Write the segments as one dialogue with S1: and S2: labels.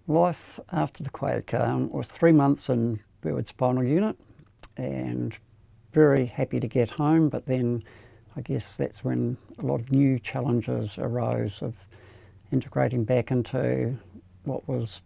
S1: Life after the quake was 3 months in Birdwood Spinal Unit and very happy to get home, but then I guess that's when a lot of new challenges arose of integrating back into what was,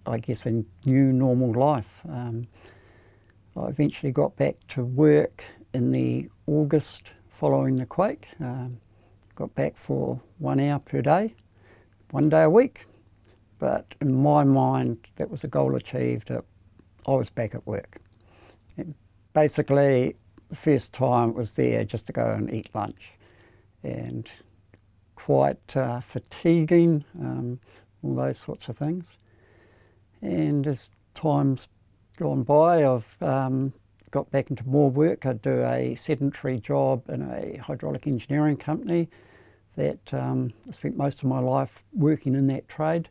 S1: I guess, a new normal life. I eventually got back to work in the August following the quake. Got back for 1 hour per day, 1 day a week. But in my mind, that was a goal achieved. I was back at work. And basically, the first time was there just to go and eat lunch. And quite fatiguing, all those sorts of things. And as time's gone by, I've got back into more work. I do a sedentary job in a hydraulic engineering company that I spent most of my life working in that trade.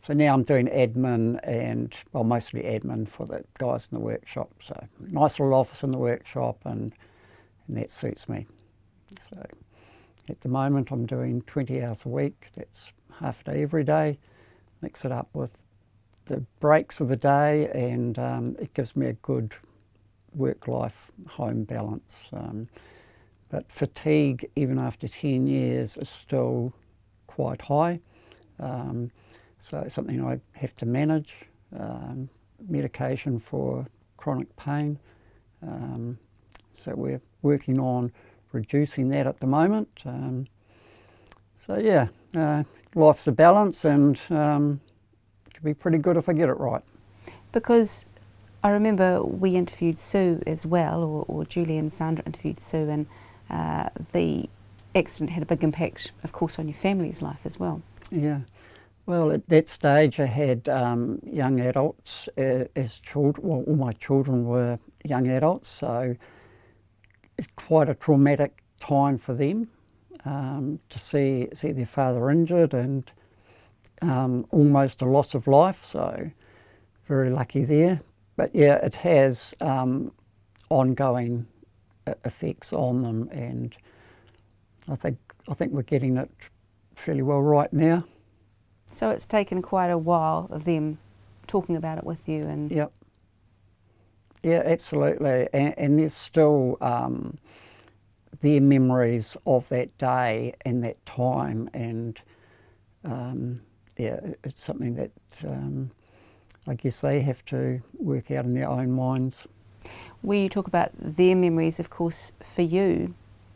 S1: So now I'm doing admin and, well, mostly admin for the guys in the workshop. So nice little office in the workshop and that suits me. So at the moment I'm doing 20 hours a week. That's half a day every day. Mix it up with the breaks of the day and it gives me a good work-life home balance. But fatigue, even after 10 years, is still quite high. So it's something I have to manage, medication for chronic pain. So we're working on reducing that at the moment. So yeah, life's a balance and it could be pretty good if I get it right.
S2: Because I remember we interviewed Sue as well, or Julie and Sandra interviewed Sue, and the accident had a big impact, of course, on your family's life as well.
S1: Yeah. Well, at that stage I had young adults as children. Well, all my children were young adults, so it's quite a traumatic time for them to see their father injured and almost a loss of life, so very lucky there. But yeah, it has ongoing effects on them, and I think we're getting it fairly well right now.
S2: So it's taken quite a while of them talking about it with you, and
S1: yep, yeah, absolutely. And there's still their memories of that day and that time, and yeah, it's something that I guess they have to work out in their own minds.
S2: When you talk about their memories, of course, for you,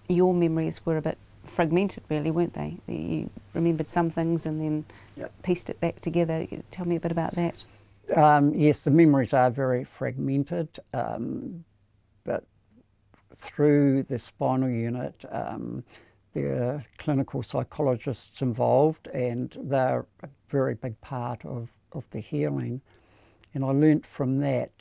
S2: your memories were a bit fragmented, really, weren't they? You remembered some things and then
S1: yep.
S2: pieced it back together. Tell me a bit about that.
S1: Yes, the memories are very fragmented, but through the spinal unit, there are clinical psychologists involved, and they're a very big part of the healing. And I learnt from that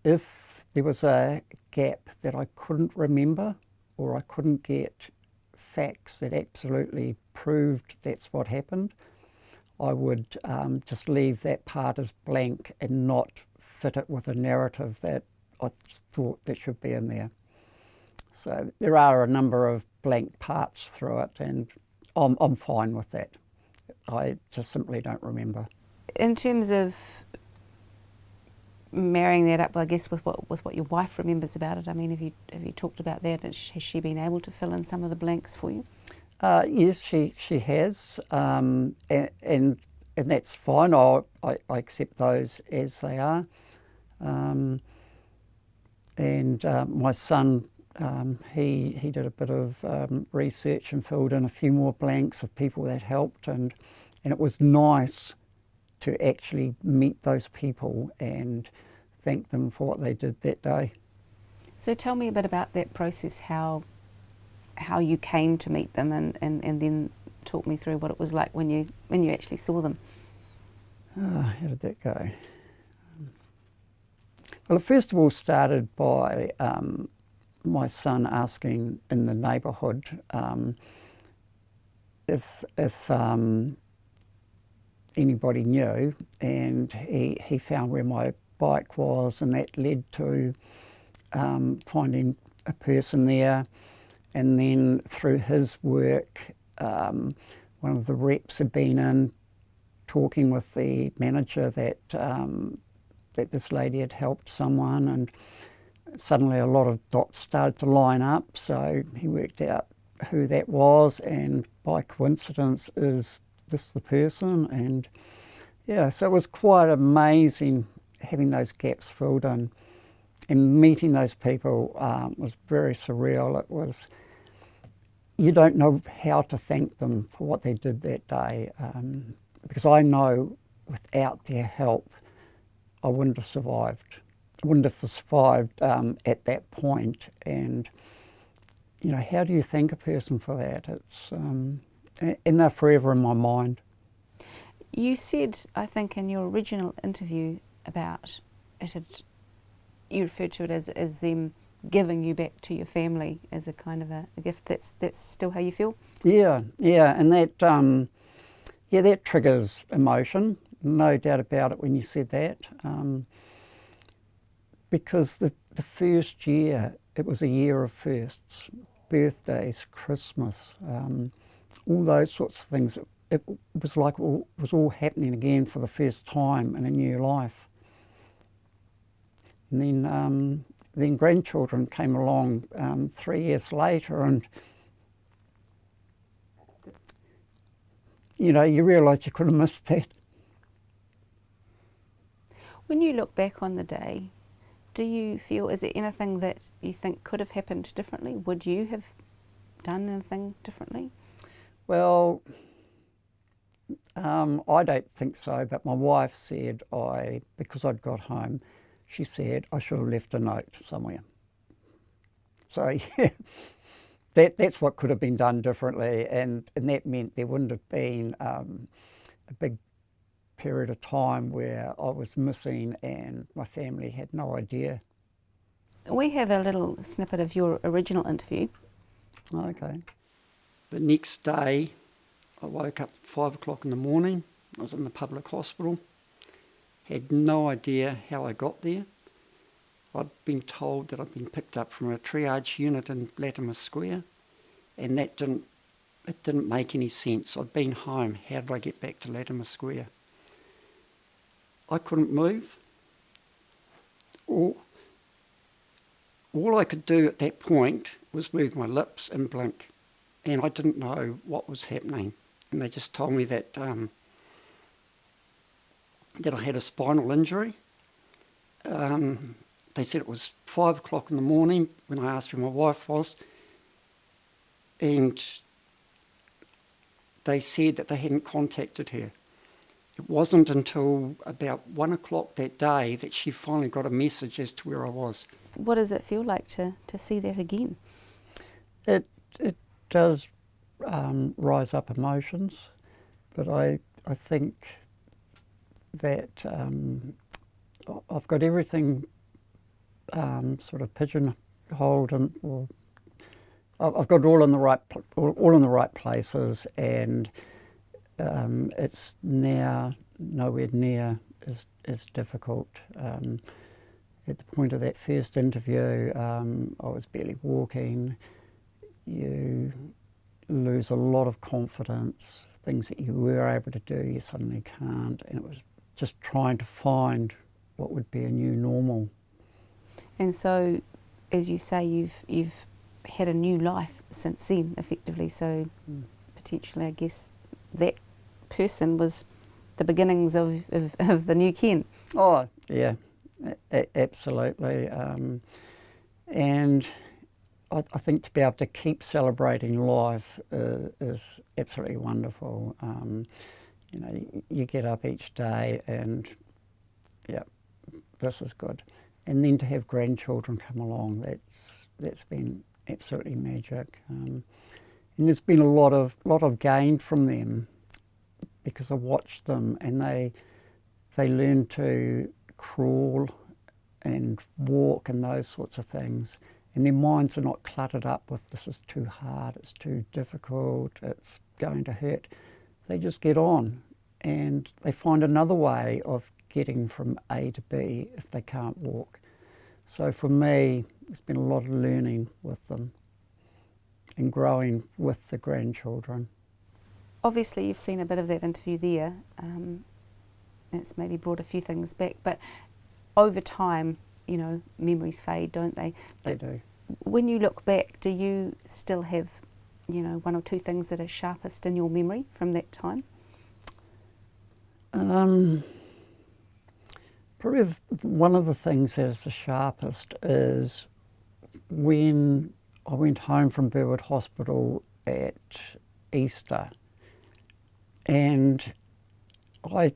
S1: if there was a gap that I couldn't remember, or I couldn't get facts that absolutely proved that's what happened, I would just leave that part as blank and not fit it with a narrative that I thought that should be in there. So there are a number of blank parts through it, and I'm fine with that. I just simply don't remember.
S2: In terms of marrying that up, I guess, with what your wife remembers about it, I mean, have you talked about that? Has she been able to fill in some of the blanks for you?
S1: Yes, she has, and that's fine. I accept those as they are. And my son, he did a bit of research and filled in a few more blanks of people that helped, and it was nice to actually meet those people and thank them for what they did that day.
S2: So tell me a bit about that process, how you came to meet them, and then talk me through what it was like when you actually saw them.
S1: How did that go? Well, it first of all started by my son asking in the neighbourhood if anybody knew, and he found where my bike was, and that led to finding a person there. And then through his work, one of the reps had been in talking with the manager that that this lady had helped someone, and suddenly a lot of dots started to line up. So he worked out who that was, and by coincidence is this the person. And yeah, so it was quite amazing having those gaps filled in, and meeting those people was very surreal. It was, you don't know how to thank them for what they did that day, because I know without their help I wouldn't have survived. At that point. And you know, how do you thank a person for that? It's and they're forever in my mind.
S2: You said, I think, in your original interview about it, you referred to it as them giving you back to your family as a kind of a gift. That's still how you feel? Yeah,
S1: and that that triggers emotion, no doubt about it when you said that. Because the first year, it was a year of firsts, birthdays, Christmas, all those sorts of things. It was like it was all happening again for the first time in a new life. And then grandchildren came along 3 years later, and you know, you realise you could have missed that.
S2: When you look back on the day, do you feel, is there anything that you think could have happened differently? Would you have done anything differently?
S1: Well, I don't think so, but my wife said because I'd got home, she said I should have left a note somewhere. So yeah, that's what could have been done differently, and that meant there wouldn't have been a big period of time where I was missing and my family had no idea.
S2: We have a little snippet of your original interview.
S1: Okay. The next day, I woke up at 5 o'clock in the morning. I was in the public hospital. Had no idea how I got there. I'd been told that I'd been picked up from a triage unit in Latimer Square, and it didn't make any sense. I'd been home. How did I get back to Latimer Square? I couldn't move. All I could do at that point was move my lips and blink, and I didn't know what was happening. And they just told me that that I had a spinal injury. They said it was 5 o'clock in the morning when I asked where my wife was, and they said that they hadn't contacted her. It wasn't until about 1 o'clock that day that she finally got a message as to where I was.
S2: What does it feel like to see that again?
S1: It does rise up emotions, but I think that I've got everything sort of pigeonholed, and I've got it all in the right places, and it's now nowhere near as difficult. At the point of that first interview, I was barely walking. You lose a lot of confidence. Things that you were able to do, you suddenly can't. And it was just trying to find what would be a new normal.
S2: And so, as you say, you've had a new life since then, effectively. So potentially, I guess, that person was the beginnings of the new Ken.
S1: Oh, yeah, absolutely. And I think to be able to keep celebrating life is absolutely wonderful. You know, you get up each day and, yeah, this is good. And then to have grandchildren come along, that's been absolutely magic. And there's been a lot of gain from them, because I watched them and they learn to crawl and walk and those sorts of things. And their minds are not cluttered up with, this is too hard, it's too difficult, it's going to hurt. They just get on and they find another way of getting from A to B if they can't walk. So for me, there's been a lot of learning with them and growing with the grandchildren.
S2: obviously you've seen a bit of that interview there. It's maybe brought a few things back, but over time, you know, memories fade, don't they?
S1: They do.
S2: When you look back, do you still have, you know, one or two things that are sharpest in your memory from that time?
S1: Probably one of the things that is the sharpest is when I went home from Burwood Hospital at Easter, and I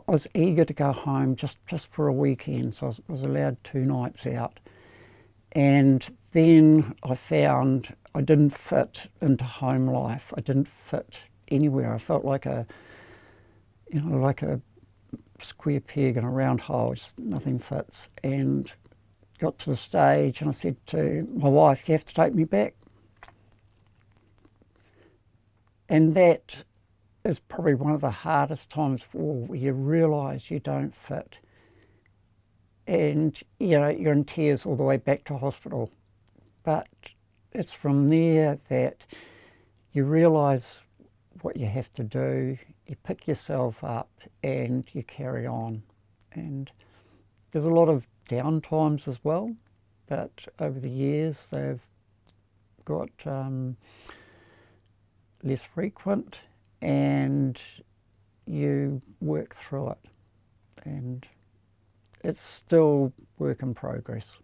S1: was eager to go home just for a weekend, so I was allowed 2 nights out. And then I found I didn't fit into home life. I didn't fit anywhere. I felt like a square peg in a round hole, just nothing fits. And got to the stage and I said to my wife, "You have to take me back." And that is probably one of the hardest times of all, where you realise you don't fit. And, you know, you're in tears all the way back to hospital. But it's from there that you realise what you have to do, you pick yourself up and you carry on. And there's a lot of down times as well, but over the years they've got less frequent, and you work through it. And it's still work in progress.